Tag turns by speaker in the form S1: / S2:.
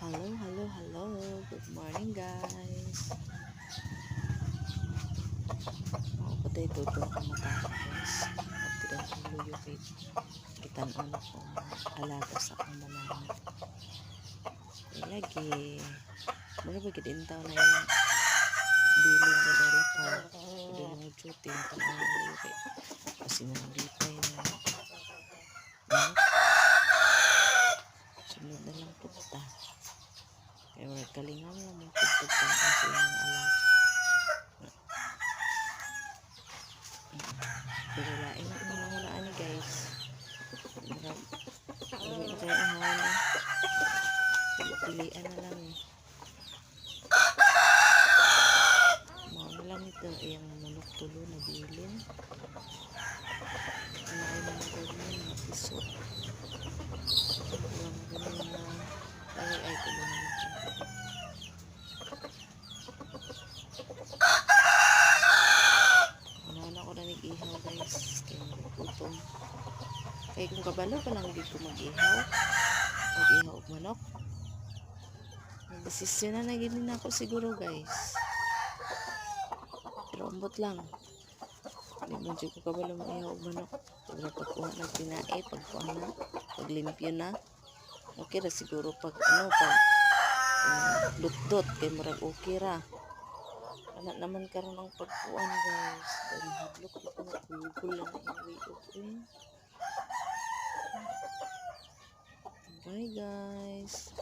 S1: Hello. Good morning, guys. Ako po tayo tutulong ka matapos, guys. Magtirang luyo kay gitan-on ko alaga sa akong banana. Lagi. Muna ba gitintaw na yung biling na dala ko. Doon mo duty. Tanong na luyo kay kasi nandipay na. Sunod na lang po ta. Kaya wala kalingam lang mong pagpagpag sa yung alaga. Pero lain na muna ni guys. Marag hindi na kayo ihawan na. Pilian na lang eh. Mga na lang ito yung manok tulo na bilin. Ano ay mga ganyan na piso. Yung ganyan na ay tulo na ito. Ako na nag-ihaw guys kaya gutom kaya kung kabalo pa lang dito mag-ihaw og manok desisyon na naginin ako siguro guys pero ambot lang hindi mo dyan ko kabalo mag-ihaw og manok pero pagkuha na tinae pagkuha na paglimpyo na okay ra siguro pag dot kay murag okay ra. Wala naman karon ang pagkuan guys. Dahil hadlok ito na kugul lang na iwi. Bye guys.